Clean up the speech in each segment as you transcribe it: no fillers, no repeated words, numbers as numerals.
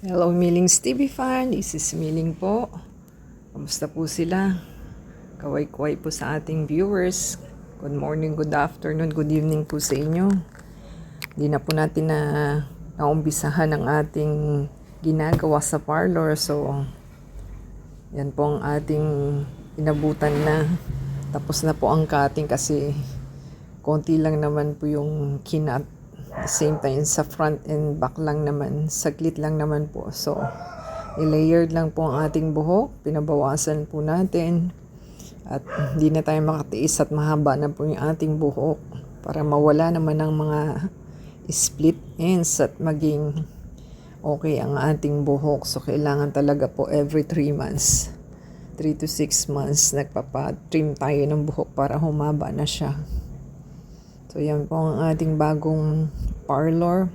Hello, Millings TV fan. This is Milling po. Kamusta po sila? Kaway-kaway po sa ating viewers. Good morning, good afternoon, good evening po sa inyo. Hindi na po natin naumpisahan ang ating ginagawa sa parlor. So, yan po ang ating inabutan na. Tapos na po ang cutting kasi konti lang naman po yung kinat. At the same time, sa front and back lang naman, saglit lang naman po. So, i-layered lang po ang ating buhok, pinabawasan po natin. At hindi na tayo makatiis at mahaba na po yung ating buhok para mawala naman ang mga split ends at maging okay ang ating buhok. So, kailangan talaga po every 3 months, 3 to 6 months, nagpapa-trim tayo ng buhok para humaba na siya. So, yan po ang ating bagong parlor.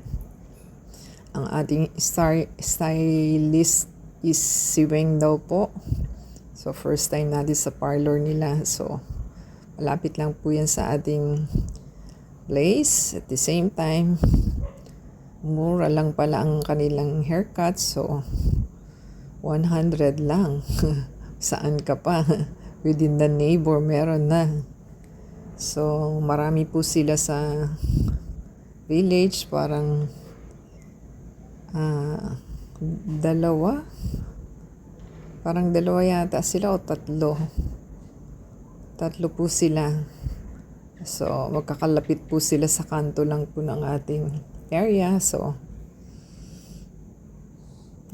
Ang ating stylist is si Weng daw po. So, first time natin sa parlor nila. So, malapit lang po yan sa ating place. At the same time, mura lang pala ang kanilang haircut. So, 100 lang. Saan ka pa? Within the neighbor, meron na. So, marami po sila sa village. Parang dalawa. Parang dalawa yata sila o tatlo. Tatlo po sila. So, magkakalapit po sila sa kanto lang po ng ating area. So,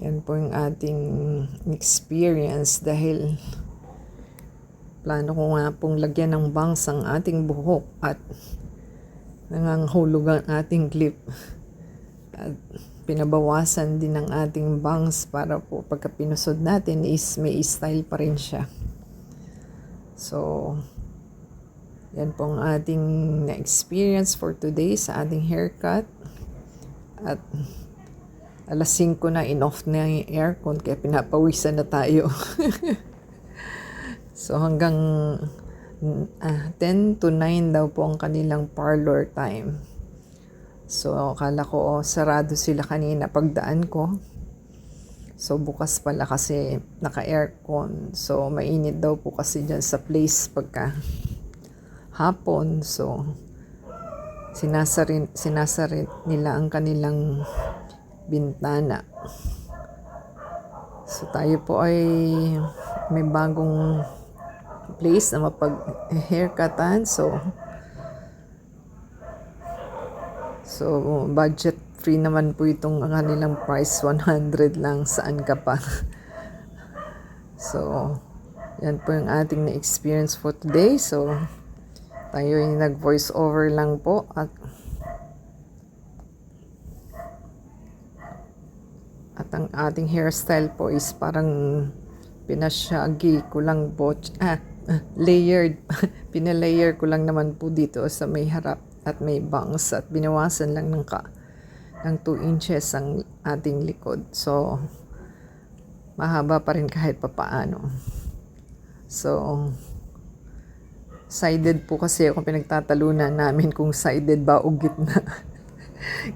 yan po yung ating experience dahil plano ko nga pong lagyan ng bangs ang ating buhok at nanganghulog ang ating clip. At pinabawasan din ang ating bangs para po pagka pinusod natin is may style pa rin siya. So, yan po ang ating na-experience for today sa ating haircut. At alas 5 na, in-off na yung aircon kaya pinapawisan na tayo. So, hanggang 10 to 9 daw po ang kanilang parlor time. So, akala ko sarado sila kanina pagdaan ko. So, bukas pala kasi naka-aircon. So, mainit daw po kasi dyan sa place pagka hapon. So, sinasarin nila ang kanilang bintana. So, tayo po ay may bagong place na mapag-haircutan. So, budget free naman po itong kanilang price, 100 lang, saan ka pa. So, yan po yung ating na-experience for today. So, tayo yung nag-voice over lang po at ang ating hairstyle po is parang pinasyagi ko lang po, layered. Pinalayer ko lang naman po dito sa may harap at may bangs at binawasan lang ng 2 inches ang ating likod. So, mahaba pa rin kahit papaano. So, sided po kasi ako, pinagtatalunan namin kung sided ba o gitna.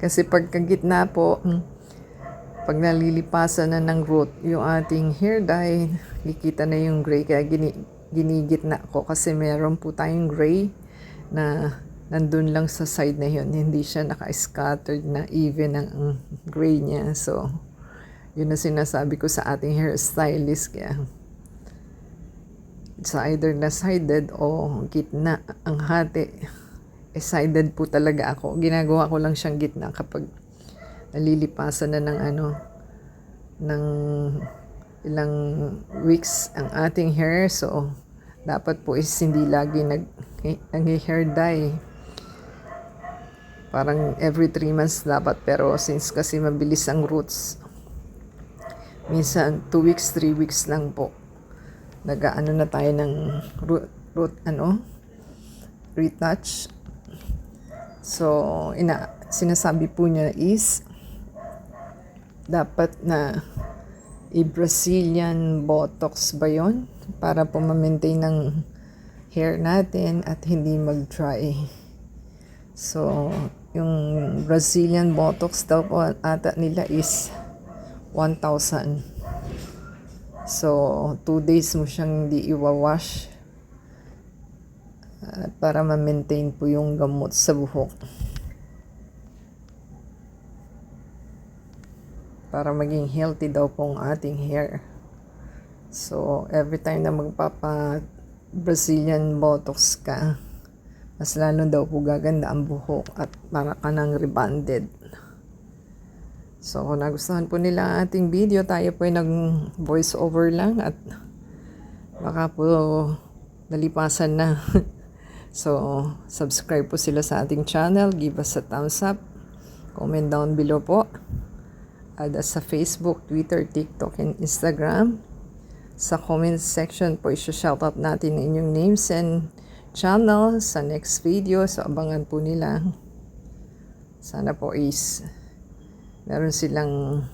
Kasi pagka gitna po, pag nalilipasan na ng root yung ating hair dye, kikita na yung gray. Kaya ginigitna ko kasi meron po tayong gray na nandun lang sa side na yun. Hindi siya naka-scattered na even ang gray niya. So, yun na sinasabi ko sa ating hairstylist. Kaya, it's either na sided o gitna ang hati. Sided po talaga ako. Ginagawa ko lang siyang gitna kapag nalilipasan na ng ilang weeks ang ating hair. So, dapat po is hindi lagi nag-hair dye. Parang every 3 months dapat. Pero since kasi mabilis ang roots, minsan 2 weeks, 3 weeks lang po. Nag-ano na tayo ng root retouch. So, sinasabi po niya is dapat na i-Brazilian Botox ba yun? Para po ma-maintain ng hair natin at hindi mag-dry. So, yung Brazilian Botox daw po ata nila is 1,000. So, 2 days mo siyang hindi iwawash para ma-maintain po yung gamot sa buhok. Para maging healthy daw po ang ating hair. So, every time na Brazilian Botox ka, mas lalo daw po gaganda ang buhok at para ka nang rebonded. So, kung nagustuhan po nila ang ating video, tayo po ay nag-voice over lang at baka po nalipasan na. So, subscribe po sila sa ating channel. Give us a thumbs up. Comment down below po. Add us sa Facebook, Twitter, TikTok, and Instagram. Sa comment section po, i-shoutout natin inyong names and channel sa next video. So, abangan po nila. Sana po is meron silang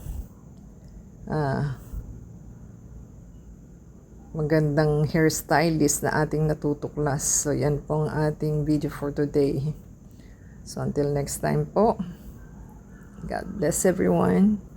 magandang hairstylist na ating natutuklas. So, yan po ang ating video for today. So, until next time po. God bless everyone.